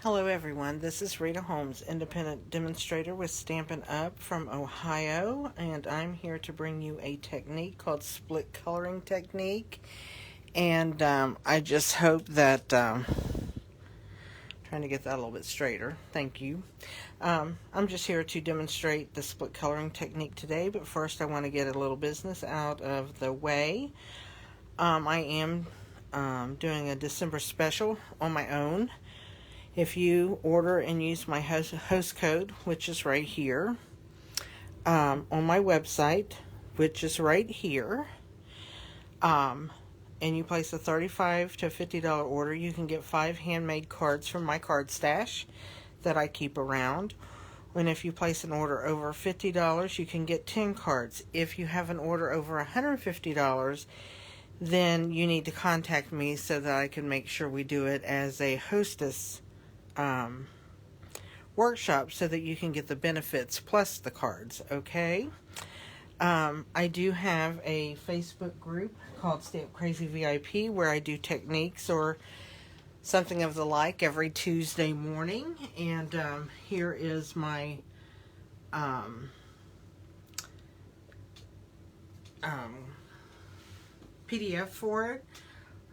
Hello everyone, this is Rita Holmes, independent demonstrator with Stampin' Up! From Ohio, and I'm here to bring you a technique called split coloring technique. And I just hope that, trying to get that a little bit straighter, thank you. I'm just here to demonstrate the split coloring technique today, but first I want to get a little business out of the way. I am doing a December special on my own. If you order and use my host code, which is right here, on my website, which is right here, and you place a $35 to $50 order, you can get 5 handmade cards from my card stash that I keep around. And if you place an order over $50, you can get 10 cards. If you have an order over $150, then you need to contact me so that I can make sure we do it as a hostess workshop so that you can get the benefits plus the cards, okay? I do have a Facebook group called Stamp Crazy VIP where I do techniques or something of the like every Tuesday morning, and here is my PDF for it.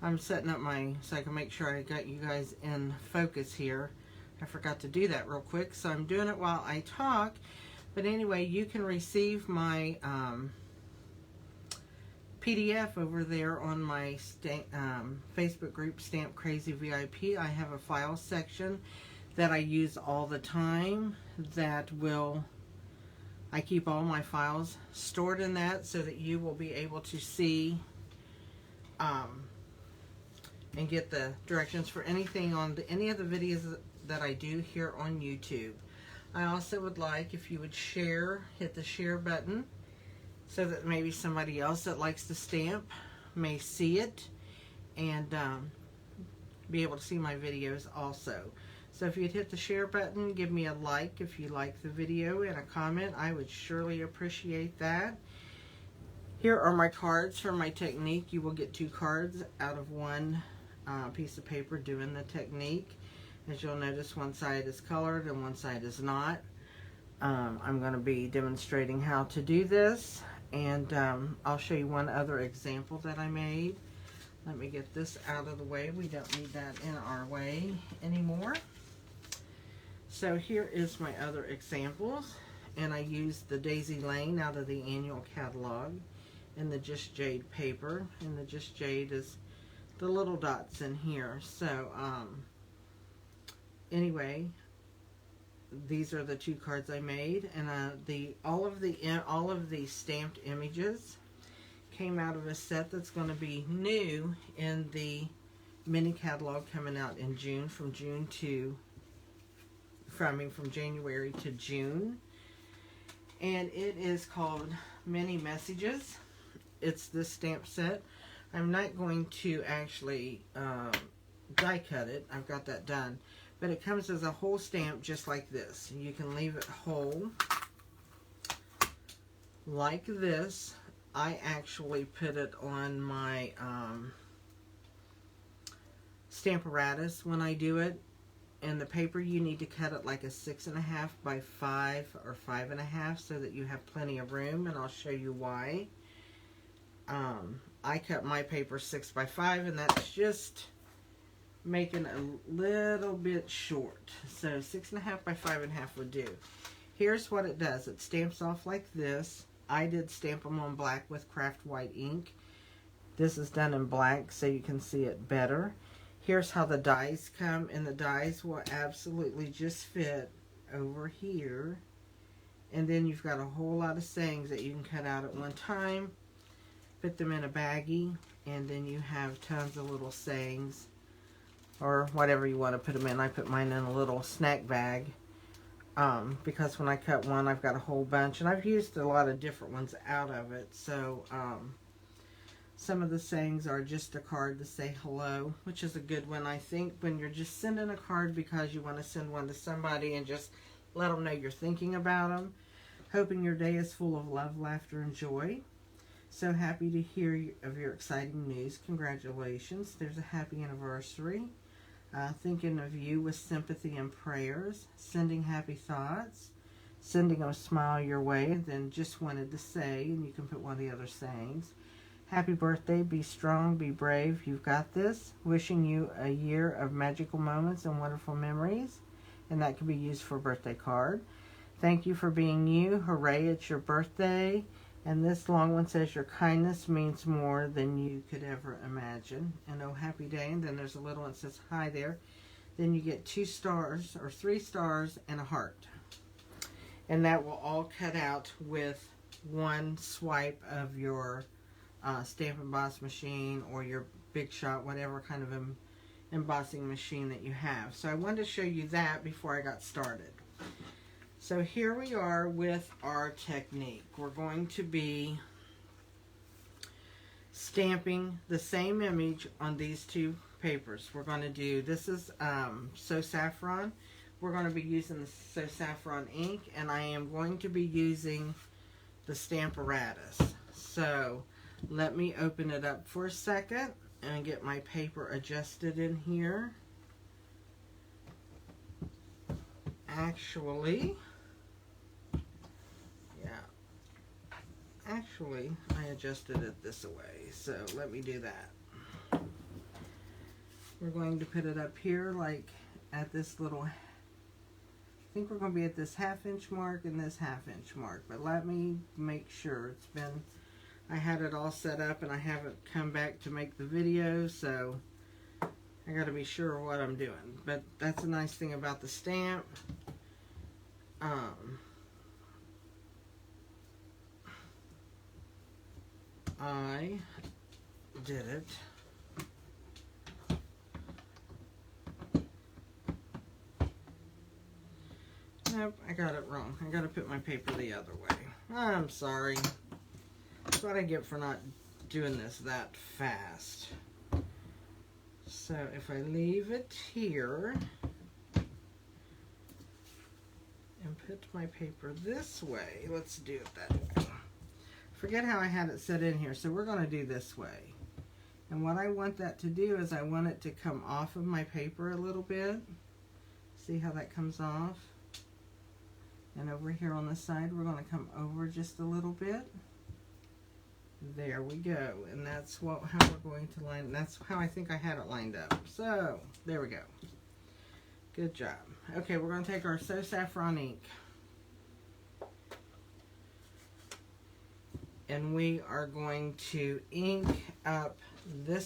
I'm setting up so I can make sure I got you guys in focus here. I forgot to do that real quick, so I'm doing it while I talk. But anyway, you can receive my PDF over there on my Facebook group, Stamp Crazy VIP. I have a file section that I use all the time I keep all my files stored in that so that you will be able to see and get the directions for anything on any of the videos that I do here on YouTube. I also would like if you would hit the share button so that maybe somebody else that likes to stamp may see it and be able to see my videos also. So if you'd hit the share button, give me a like if you like the video and a comment. I would surely appreciate that. Here are my cards for my technique. You will get 2 cards out of one piece of paper doing the technique. As you'll notice, one side is colored and one side is not. I'm going to be demonstrating how to do this, and I'll show you one other example that I made. Let me get this out of the way. We don't need that in our way anymore. So here is my other examples, and I used the Daisy Lane out of the annual catalog and the Just Jade paper, and the Just Jade is the little dots in here. So anyway, these are the 2 cards I made, and all of the stamped images came out of a set that's going to be new in the mini catalog coming out in June, from January to June, and it is called Mini Messages. It's this stamp set. I'm not going to actually die cut it. I've got that done. But it comes as a whole stamp just like this. You can leave it whole like this. I actually put it on my Stamparatus when I do it. And the paper, you need to cut it like a 6.5 by 5 or 5.5 so that you have plenty of room, and I'll show you why. I cut my paper 6 by 5, and that's just making a little bit short. So 6.5 by 5.5 would do. Here's what it does. It stamps off like this. I did stamp them on black with craft white ink. This is done in black so you can see it better. Here's how the dies come, and the dies will absolutely just fit over here. And then you've got a whole lot of sayings that you can cut out at one time, put them in a baggie, and then you have tons of little sayings or whatever you want to put them in. I put mine in a little snack bag because when I cut one, I've got a whole bunch, and I've used a lot of different ones out of it. So some of the sayings are just a card to say hello, which is a good one, I think, when you're just sending a card because you want to send one to somebody and just let them know you're thinking about them. Hoping your day is full of love, laughter, and joy. So happy to hear of your exciting news. Congratulations. There's a happy anniversary. thinking of you with sympathy and prayers, sending happy thoughts, sending a smile your way, and then just wanted to say, and you can put one of the other sayings, happy birthday, be strong, be brave, you've got this. Wishing you a year of magical moments and wonderful memories. And that can be used for a birthday card. Thank you for being you. Hooray, it's your birthday. And this long one says, your kindness means more than you could ever imagine. And oh, happy day. And then there's a little one that says, hi there. Then you get 2 stars or 3 stars and a heart. And that will all cut out with one swipe of your Stampin' Boss machine or your Big Shot, whatever kind of embossing machine that you have. So I wanted to show you that before I got started. So here we are with our technique. We're going to be stamping the same image on these 2 papers. We're going to do, this is So Saffron. We're going to be using the So Saffron ink, and I am going to be using the Stamparatus. So let me open it up for a second and get my paper adjusted in here. Actually, I adjusted it this way, so let me do that. We're going to put it up here, like at this little, I think we're going to be at this 1/2 inch mark and this 1/2 inch mark, but let me make sure. It's been, I had it all set up and I haven't come back to make the video, so I got to be sure of what I'm doing. But that's a nice thing about the stamp. I did it. Nope, I got it wrong. I got to put my paper the other way. I'm sorry. That's what I get for not doing this that fast. So if I leave it here and put my paper this way, let's do it that way. Forget how I had it set in here, so we're going to do this way. And what I want that to do is I want it to come off of my paper a little bit. See how that comes off? And over here on the side, we're going to come over just a little bit. There we go. And that's how we're going to line. That's how I think I had it lined up. So, there we go. Good job. Okay, we're going to take our So Saffron ink. And we are going to ink up the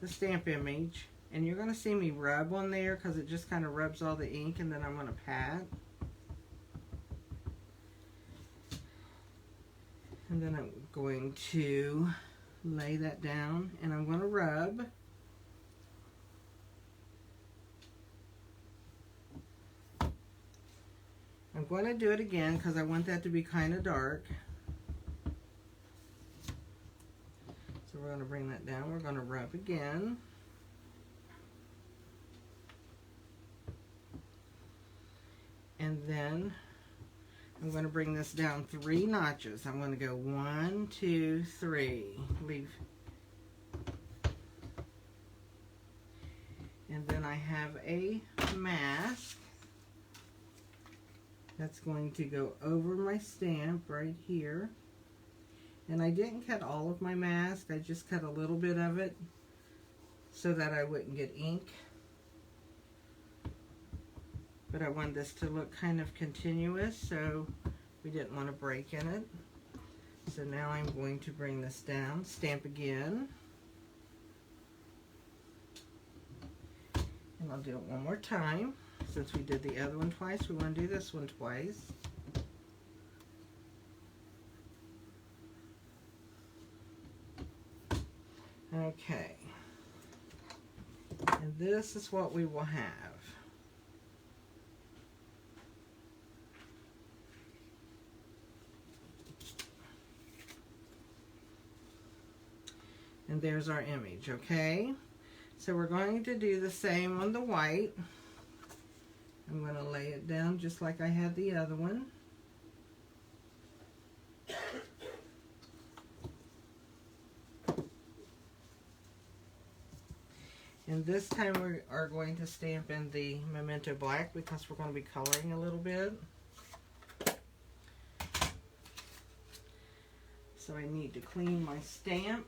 stamp image. And you're going to see me rub on there because it just kind of rubs all the ink, and then I'm going to pat. And then I'm going to lay that down and I'm going to rub. I'm going to do it again because I want that to be kind of dark. So we're going to bring that down. We're going to rub again. And then I'm going to bring this down 3 notches. I'm going to go 1, 2, 3. Leave. And then I have a mask that's going to go over my stamp right here. And I didn't cut all of my mask. I just cut a little bit of it so that I wouldn't get ink. But I wanted this to look kind of continuous, so we didn't want to break in it. So now I'm going to bring this down, stamp again. And I'll do it one more time. Since we did the other one twice, we want to do this one twice. Okay. And this is what we will have. And there's our image, okay? So we're going to do the same on the white. I'm going to lay it down just like I had the other one. And this time we are going to stamp in the Memento Black because we're going to be coloring a little bit. So I need to clean my stamp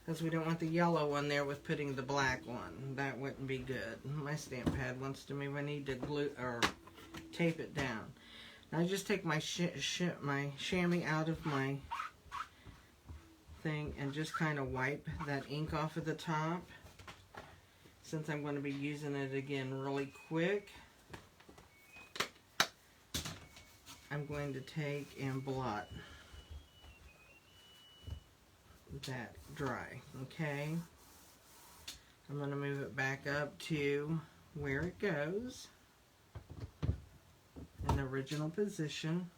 because we don't want the yellow one there with putting the black one. That wouldn't be good. My stamp pad wants to move. I need to glue or tape it down. Now I just take my my chamois out of my thing and just kind of wipe that ink off of the top, since I'm going to be using it again really quick. I'm going to take and blot that dry. Okay, I'm going to move it back up to where it goes in the original position.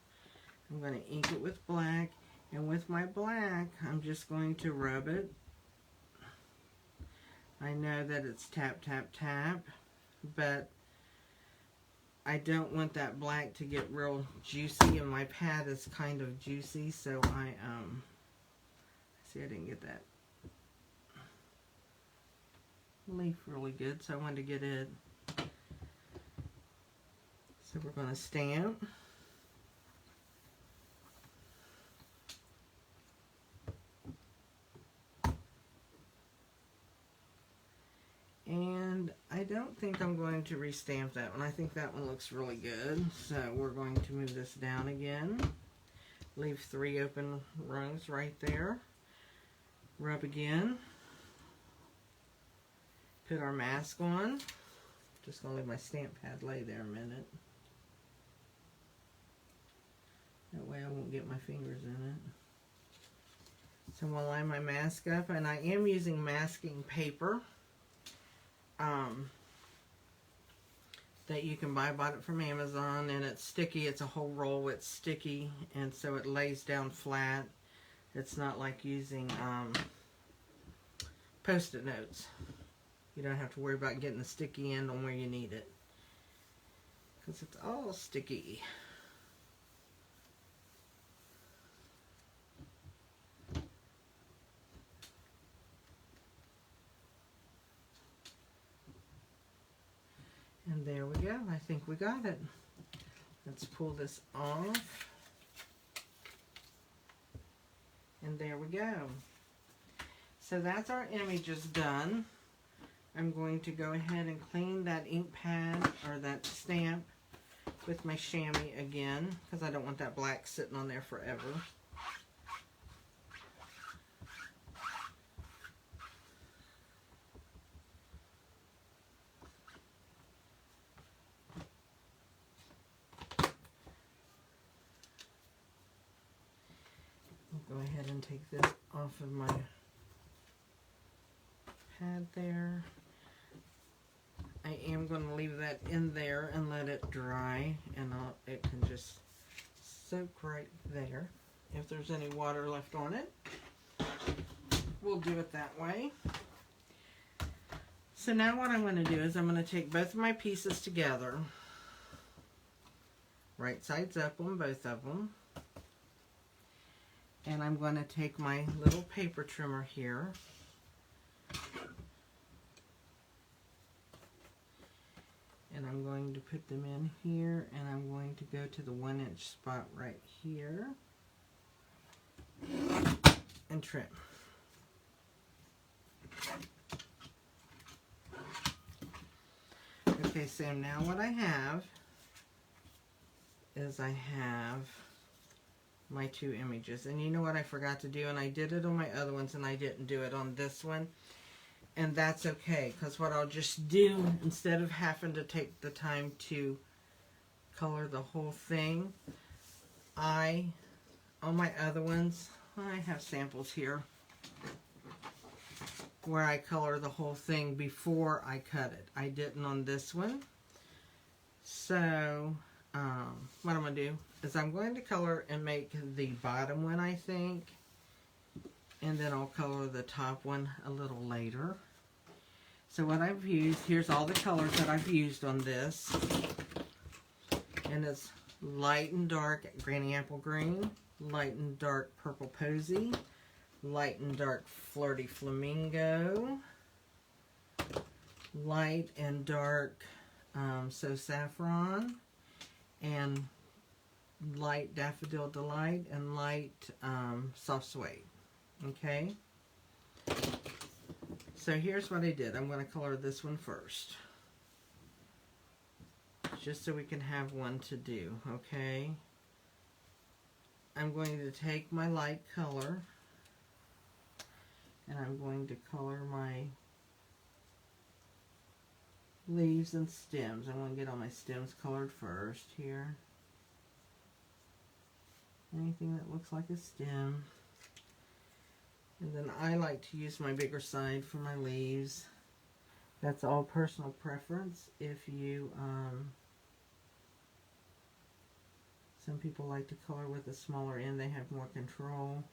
I'm going to ink it with black. And with my black, I'm just going to rub it. I know that it's tap, tap, tap, but I don't want that black to get real juicy, and my pad is kind of juicy, so see, I didn't get that leaf really good, so I wanted to get it. So we're going to stamp. And I don't think I'm going to restamp that one. I think that one looks really good. So we're going to move this down again. Leave 3 open rungs right there. Rub again. Put our mask on. Just going to leave my stamp pad lay there a minute. That way I won't get my fingers in it. So I'm going to line my mask up, and I am using masking paper. That you can buy. I bought it from Amazon, and it's sticky. It's a whole roll. It's sticky, and so it lays down flat. It's not like using Post-it notes. You don't have to worry about getting the sticky end on where you need it, because it's all sticky. And there we go. I think we got it. Let's pull this off. And there we go. So that's our images done. I'm going to go ahead and clean that ink pad or that stamp with my chamois again, because I don't want that black sitting on there forever. Go ahead and take this off of my pad there. I am going to leave that in there and let it dry, and it can just soak right there. If there's any water left on it, we'll do it that way. So now what I'm going to do is I'm going to take both of my pieces together, right sides up on both of them. And I'm going to take my little paper trimmer here and I'm going to put them in here, and I'm going to go to the 1-inch spot right here and trim. Okay, so now what I have is I have my 2 images, and you know what I forgot to do, and I did it on my other ones and I didn't do it on this one, and that's okay, because what I'll just do, instead of having to take the time to color the whole thing, on my other ones, I have samples here where I color the whole thing before I cut it. I didn't on this one. So what I'm going to do is I'm going to color and make the bottom one, I think, and then I'll color the top one a little later. So what I've used, here's all the colors that I've used on this, and it's light and dark Granny Apple Green, light and dark Purple Posy, light and dark Flirty Flamingo, light and dark, so saffron, and light daffodil delight, and light soft suede. Okay, so here's what I did. I'm going to color this one first, just so we can have one to do. Okay, I'm going to take my light color and I'm going to color my leaves and stems. I'm going to get all my stems colored first here. Anything that looks like a stem. And then I like to use my bigger side for my leaves. That's all personal preference. If you, some people like to color with a smaller end, they have more control.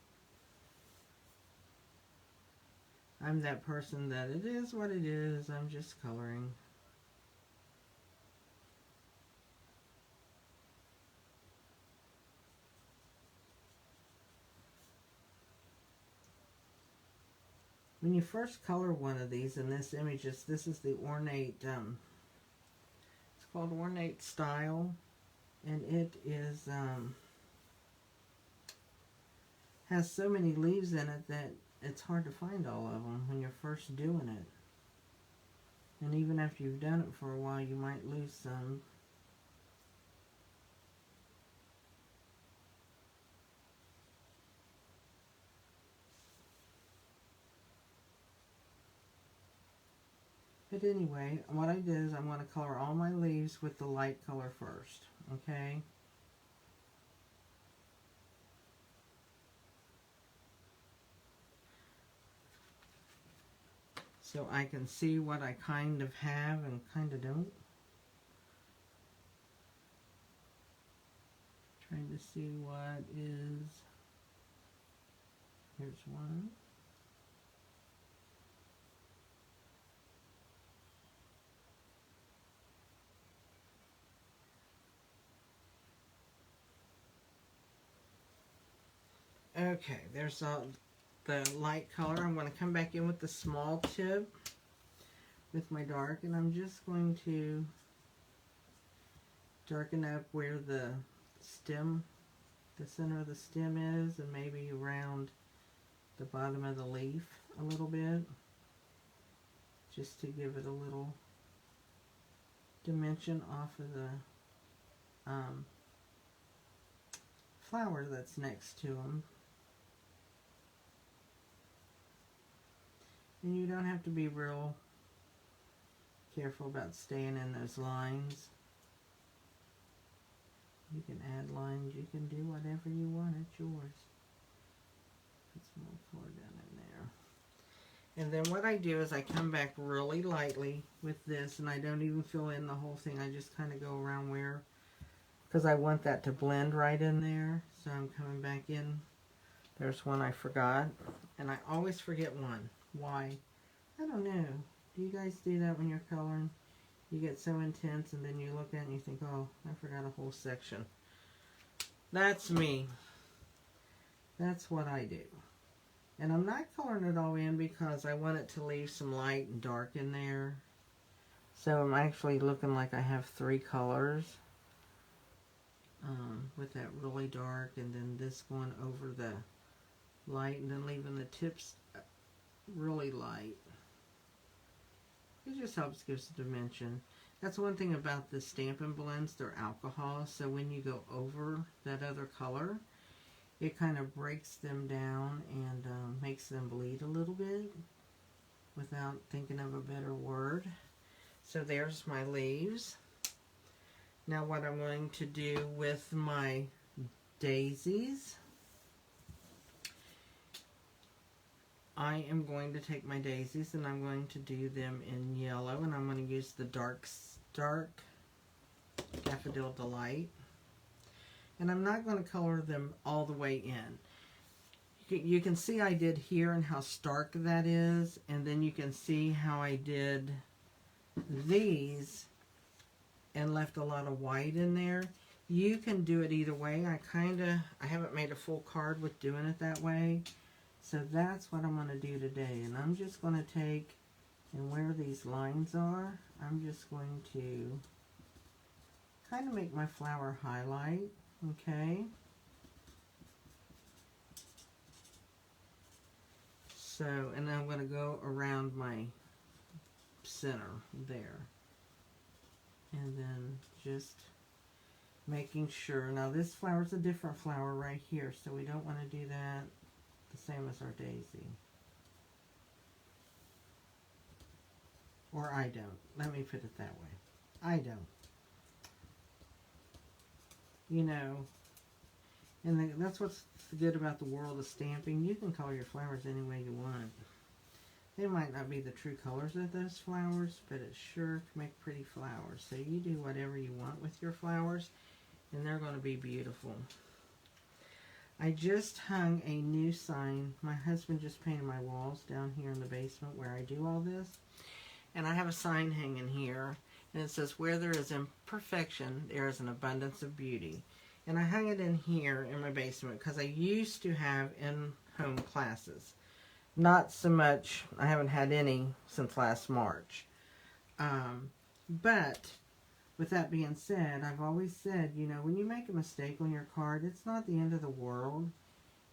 I'm that person that it is what it is, I'm just coloring. When you first color one of these, in this image, this is the ornate, it's called Ornate Style, and it is, has so many leaves in it that it's hard to find all of them when you're first doing it. And even after you've done it for a while, you might lose some. But anyway, what I did is I'm going to color all my leaves with the light color first, okay? So I can see what I kind of have and kind of don't. Trying to see what is, here's one. Okay, there's the light color. I'm going to come back in with the small tip with my dark, and I'm just going to darken up where the stem, the center of the stem is, and maybe around the bottom of the leaf a little bit, just to give it a little dimension off of the flower that's next to them. And you don't have to be real careful about staying in those lines. You can add lines, you can do whatever you want, it's yours. Put some more color down in there. And then what I do is I come back really lightly with this, and I don't even fill in the whole thing. I just kind of go around where, because I want that to blend right in there. So I'm coming back in. There's one I forgot, and I always forget one. Why? I don't know. Do you guys do that when you're coloring? You get so intense and then you look at it and you think, oh, I forgot a whole section. That's me. That's what I do. And I'm not coloring it all in because I want it to leave some light and dark in there. So I'm actually looking like I have 3 colors. With that really dark, and then this going over the light, and then leaving the tips really light. It just helps give us a dimension. That's one thing about the Stampin' blends, they're alcohol, so when you go over that other color, it kind of breaks them down and makes them bleed a little bit without thinking of a better word. So there's my leaves. Now what I'm going to do with my daisies, I am going to take my daisies and I'm going to do them in yellow, and I'm going to use the dark Daffodil Delight. And I'm not going to color them all the way in. You can see I did here and how stark that is, and then you can see how I did these and left a lot of white in there. You can do it either way. I haven't made a full card with doing it that way. So that's what I'm going to do today. And I'm just going to take And where these lines are, I'm just going to kind of make my flower highlight, okay? So, and I'm going to go around my center there. And then just making sure. Now this flower is a different flower right here, so we don't want to do that the same as our daisy. Or I don't. Let me put it that way. I don't. You know, and that's what's good about the world of stamping. You can color your flowers any way you want. They might not be the true colors of those flowers, but it sure can make pretty flowers. So you do whatever you want with your flowers, and they're going to be beautiful. I just hung a new sign. My husband just painted my walls down here in the basement where I do all this. And I have a sign hanging here, and it says, "Where there is imperfection, there is an abundance of beauty." And I hung it in here in my basement because I used to have in-home classes. Not so much, I haven't had any since last March. But with that being said, I've always said, you know, when you make a mistake on your card, it's not the end of the world.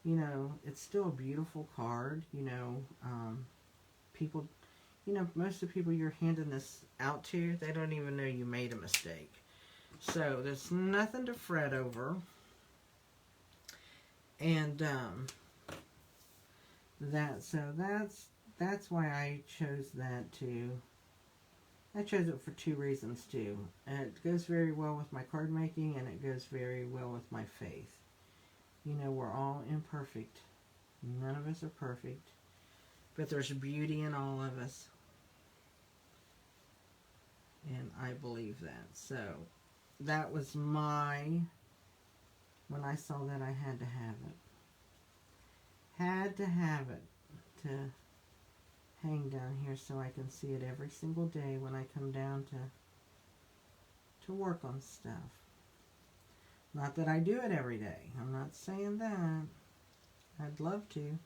You know, it's still a beautiful card. You know, people, you know, most of the people you're handing this out to, they don't even know you made a mistake. So there's nothing to fret over. And that's why I chose that too. I chose it for two reasons too. It goes very well with my card making, and it goes very well with my faith. You know, we're all imperfect. None of us are perfect. But there's beauty in all of us. And I believe that. So that was when I saw that, I had to have it. Had to have it to hang down here so I can see it every single day when I come down to work on stuff. Not that I do it every day. I'm not saying that. I'd love to.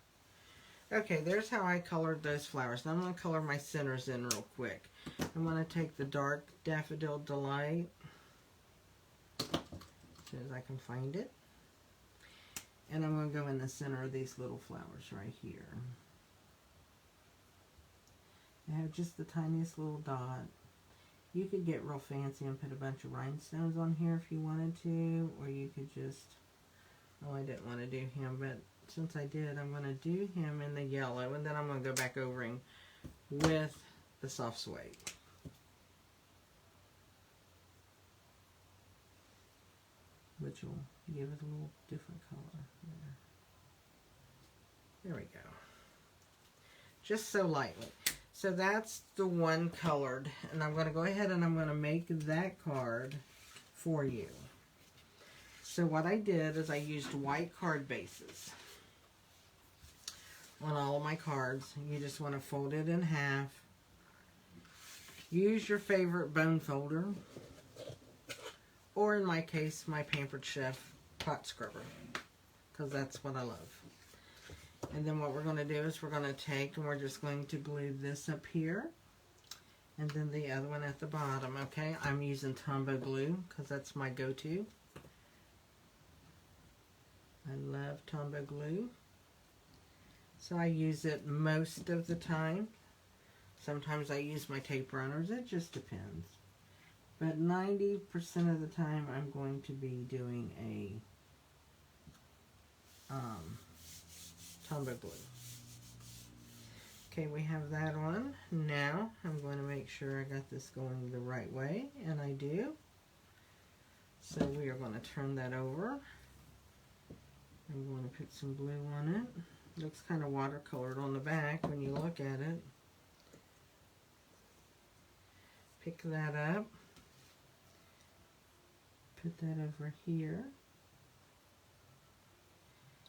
Okay, there's how I colored those flowers. Now I'm going to color my centers in real quick. I'm going to take the dark Daffodil Delight as soon as I can find it. And I'm going to go in the center of these little flowers right here. I have just the tiniest little dot. You could get real fancy and put a bunch of rhinestones on here if you wanted to, or you could just, oh, I didn't want to do him, but since I did, I'm going to do him in the yellow, and then I'm going to go back over him with the soft suede. Which will give it a little different color there. There we go. Just so lightly. So that's the one colored, and I'm going to go ahead and I'm going to make that card for you. So what I did is I used white card bases on all of my cards. You just want to fold it in half. Use your favorite bone folder, or in my case, my Pampered Chef pot scrubber, because that's what I love. And then what we're going to do is we're going to take and we're just going to glue this up here, and then the other one at the bottom. Okay, I'm using Tombow glue because that's my go-to. I love Tombow glue, so I use it most of the time. Sometimes I use my tape runners. It just depends. But 90% of the time I'm going to be doing a Tombow glue. Okay, we have that on. Now I'm going to make sure I got this going the right way, and I do. So we are going to turn that over. I'm going to put some blue on it. Looks kind of watercolored on the back when you look at it. Pick that up. Put that over here.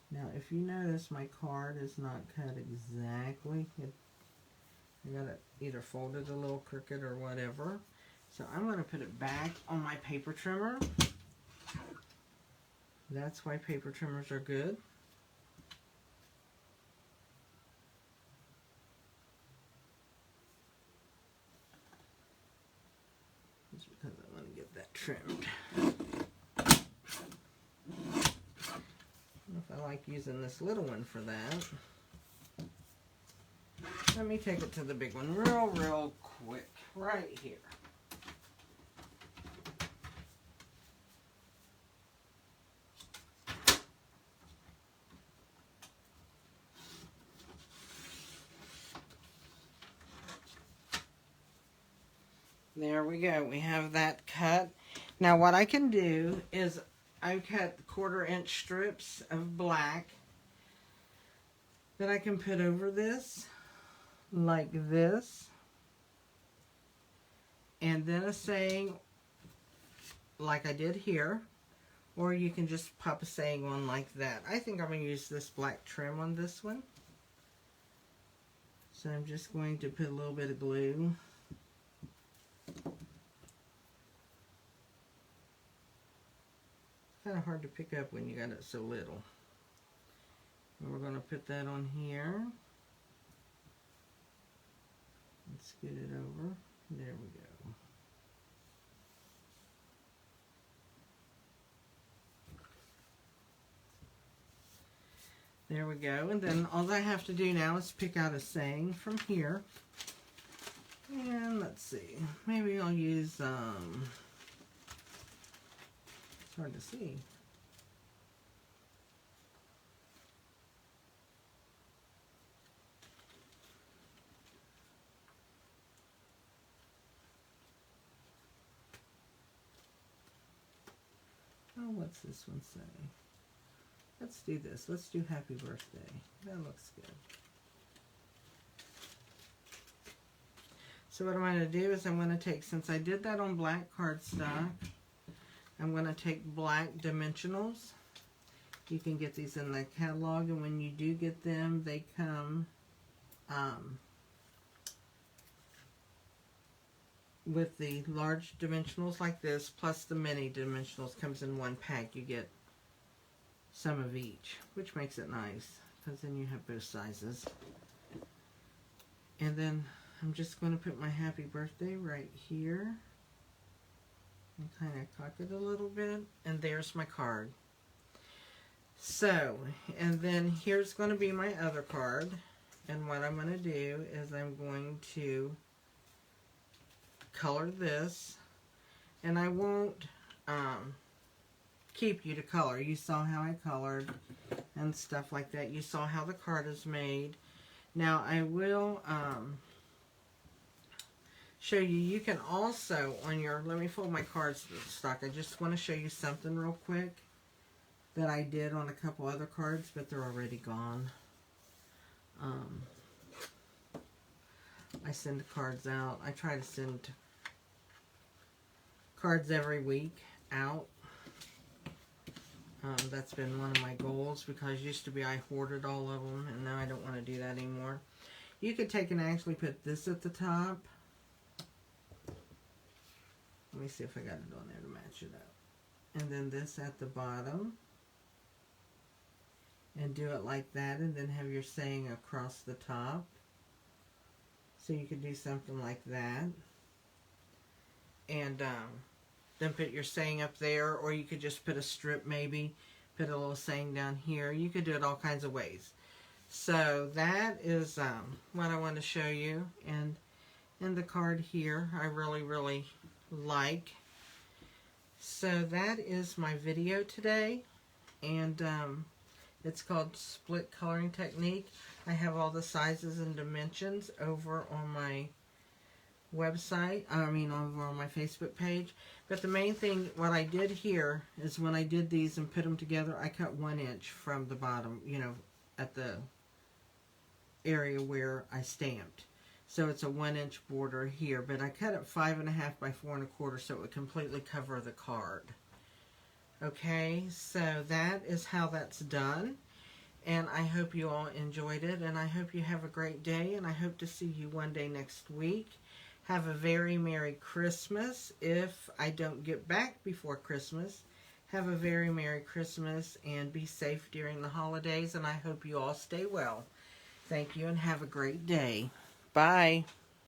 Now, if you notice, my card is not cut exactly. I got it either folded a little crooked or whatever. So I'm going to put it back on my paper trimmer. That's why paper trimmers are good. Just because I want to get that trimmed. If I like using this little one for that. Let me take it to the big one real quick, right here. There we go. We have that cut. Now what I can do is I cut 1/4" strips of black that I can put over this like this, and then a saying like I did here, or you can just pop a saying on like that. I think I'm going to use this black trim on this one, so I'm just going to put a little bit of glue. Kind of hard to pick up when you got it so little. And we're going to put that on here. Let's get it over. There we go. There we go. And then all I have to do now is pick out a saying from here. And let's see. Maybe I'll use, it's hard to see. Oh, what's this one say? Let's do this. Let's do happy birthday. That looks good. So what I'm going to do is I'm going to take, since I did that on black cardstock, I'm going to take black dimensionals. You can get these in the catalog, and when you do get them, they come with the large dimensionals like this, plus the mini dimensionals comes in one pack. You get some of each, which makes it nice, because then you have both sizes. And then I'm just going to put my happy birthday right here. And kind of cock it a little bit. And there's my card. So, and then here's going to be my other card. And what I'm going to do is I'm going to color this. And I won't keep you to color. You saw how I colored and stuff like that. You saw how the card is made. Now I will show you. You can also on your, let me fold my cardstock. I just want to show you something real quick that I did on a couple other cards, but they're already gone. I send cards out. I try to send cards every week out. That's been one of my goals, because used to be I hoarded all of them, and now I don't want to do that anymore. You could take and actually put this at the top. Let me see if I got it on there to match it up. And then this at the bottom. And do it like that, and then have your saying across the top. So you could do something like that. And then put your saying up there, or you could just put a strip maybe. Put a little saying down here. You could do it all kinds of ways. So that is what I want to show you. And in the card here, I really like. So that is my video today. And it's called Split Coloring Technique. I have all the sizes and dimensions over on my website, over on my Facebook page. But the main thing, what I did here, is when I did these and put them together, I cut 1 inch from the bottom, at the area where I stamped. So it's a 1 inch border here, but I cut it 5.5 by 4 1/4 so it would completely cover the card. Okay, so that is how that's done. And I hope you all enjoyed it, and I hope you have a great day, and I hope to see you one day next week. Have a very Merry Christmas. If I don't get back before Christmas, have a very Merry Christmas, and be safe during the holidays, and I hope you all stay well. Thank you, and have a great day. Bye.